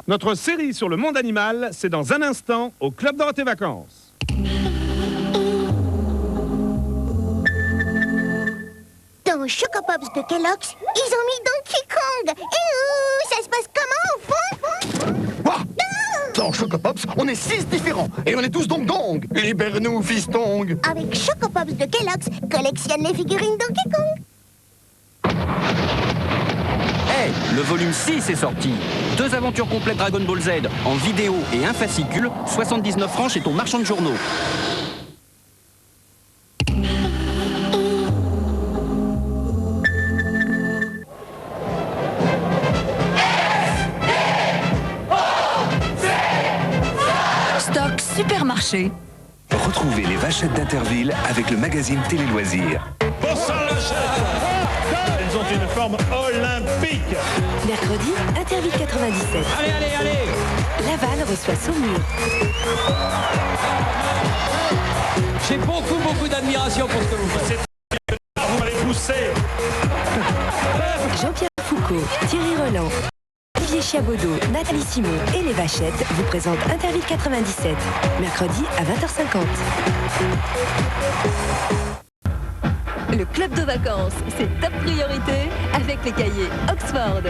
Notre série sur le monde animal, c'est dans un instant au Club Dorothée Vacances. Dans Choco Pops de Kellogg's, ils ont mis Donkey Kong. Et ça se passe comment au fond? Quoi? Dans Choco Pops, on est 6 différents. Et on est tous Dong. Libère-nous, fiston. Avec Choco Pops de Kellogg's, collectionne les figurines Donkey Kong. Hey, le volume 6 est sorti. 2 aventures complètes Dragon Ball Z en vidéo et un fascicule, 79 francs chez ton marchand de journaux. Stock Supermarché. Retrouvez les vachettes d'Interville avec le magazine Télé Loisirs. Elles ont une forme olympique. Mercredi, Interville 97. Allez. Laval reçoit Saumur. J'ai beaucoup d'admiration pour ce que vous faites. Vous m'avez poussé. Jean-Pierre Foucault, Thierry Roland, Olivier Chiabodo, Nathalie Simon et les Vachettes vous présentent Interville 97. Mercredi à 20h50. Le club de vacances, c'est top priorité avec les cahiers Oxford.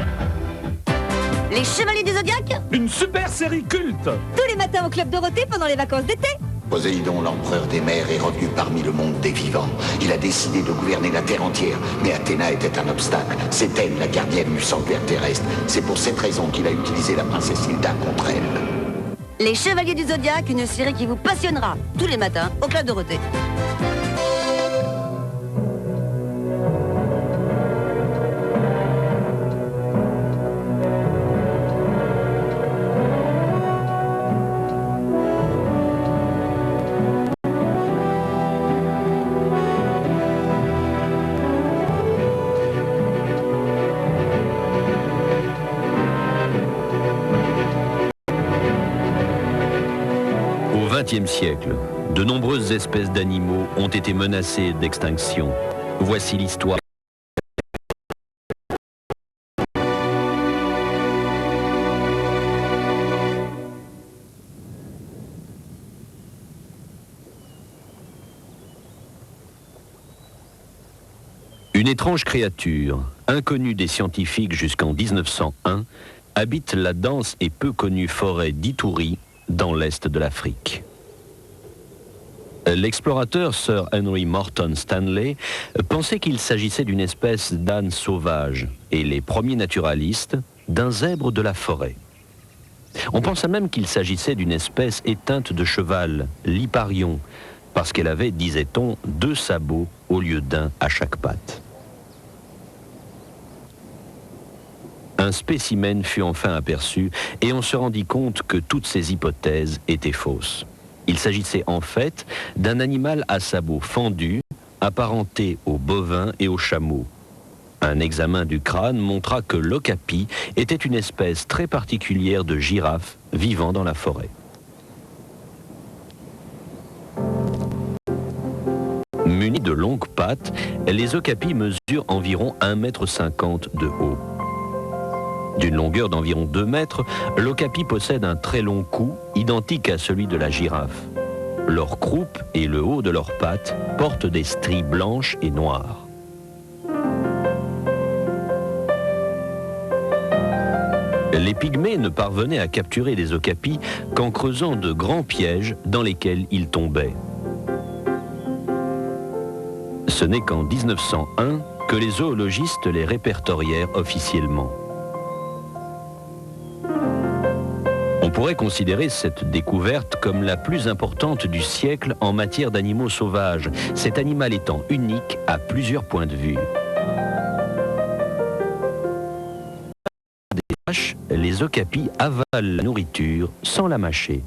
Les Chevaliers du Zodiaque? Une super série culte. Tous les matins au club Dorothée pendant les vacances d'été. Poséidon, l'empereur des mers, est revenu parmi le monde des vivants. Il a décidé de gouverner la Terre entière, mais Athéna était un obstacle. C'est elle, la gardienne du sanctuaire terrestre. C'est pour cette raison qu'il a utilisé la princesse Hilda contre elle. Les Chevaliers du Zodiaque, une série qui vous passionnera tous les matins au club Dorothée. Au XXe siècle, de nombreuses espèces d'animaux ont été menacées d'extinction. Voici l'histoire. Une étrange créature, inconnue des scientifiques jusqu'en 1901, habite la dense et peu connue forêt d'Ituri, dans l'est de l'Afrique. L'explorateur Sir Henry Morton Stanley pensait qu'il s'agissait d'une espèce d'âne sauvage et les premiers naturalistes d'un zèbre de la forêt. On pensa même qu'il s'agissait d'une espèce éteinte de cheval, l'Hipparion, parce qu'elle avait, disait-on, 2 sabots au lieu d'un à chaque patte. Un spécimen fut enfin aperçu et on se rendit compte que toutes ces hypothèses étaient fausses. Il s'agissait en fait d'un animal à sabots fendus, apparenté aux bovins et aux chameaux. Un examen du crâne montra que l'okapi était une espèce très particulière de girafe vivant dans la forêt. Munis de longues pattes, les okapis mesurent environ 1,50 m de haut. D'une longueur d'environ 2 mètres, l'okapi possède un très long cou, identique à celui de la girafe. Leur croupe et le haut de leurs pattes portent des stries blanches et noires. Les pygmées ne parvenaient à capturer les okapis qu'en creusant de grands pièges dans lesquels ils tombaient. Ce n'est qu'en 1901 que les zoologistes les répertorièrent officiellement. On pourrait considérer cette découverte comme la plus importante du siècle en matière d'animaux sauvages, cet animal étant unique à plusieurs points de vue. Des vaches, les okapis avalent la nourriture sans la mâcher.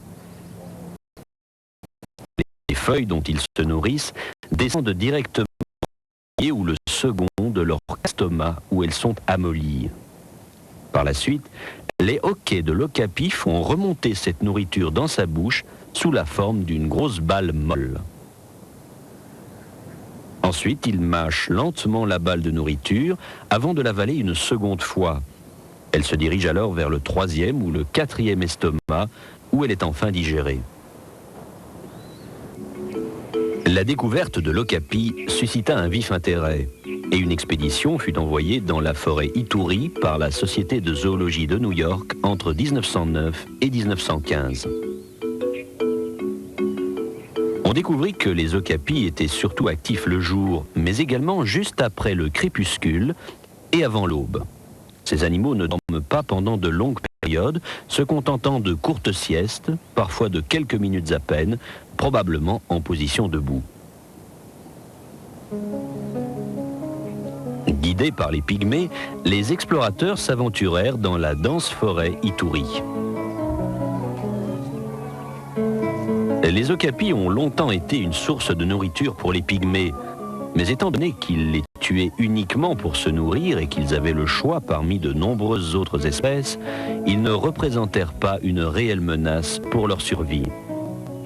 Les feuilles dont ils se nourrissent descendent directement ou le second de leur estomac où elles sont amollies. Par la suite, les hoquets de l'okapi font remonter cette nourriture dans sa bouche sous la forme d'une grosse balle molle. Ensuite, il mâche lentement la balle de nourriture avant de l'avaler une seconde fois. Elle se dirige alors vers le 3e ou le 4e estomac, où elle est enfin digérée. La découverte de l'okapi suscita un vif intérêt et une expédition fut envoyée dans la forêt Ituri par la Société de zoologie de New York entre 1909 et 1915. On découvrit que les okapis étaient surtout actifs le jour, mais également juste après le crépuscule et avant l'aube. Ces animaux ne dorment pas pendant de longues périodes, se contentant de courtes siestes, parfois de quelques minutes à peine, probablement en position debout. Guidés par les pygmées, les explorateurs s'aventurèrent dans la dense forêt Ituri. Les okapis ont longtemps été une source de nourriture pour les pygmées, mais étant donné qu'ils les tuaient uniquement pour se nourrir et qu'ils avaient le choix parmi de nombreuses autres espèces, ils ne représentèrent pas une réelle menace pour leur survie.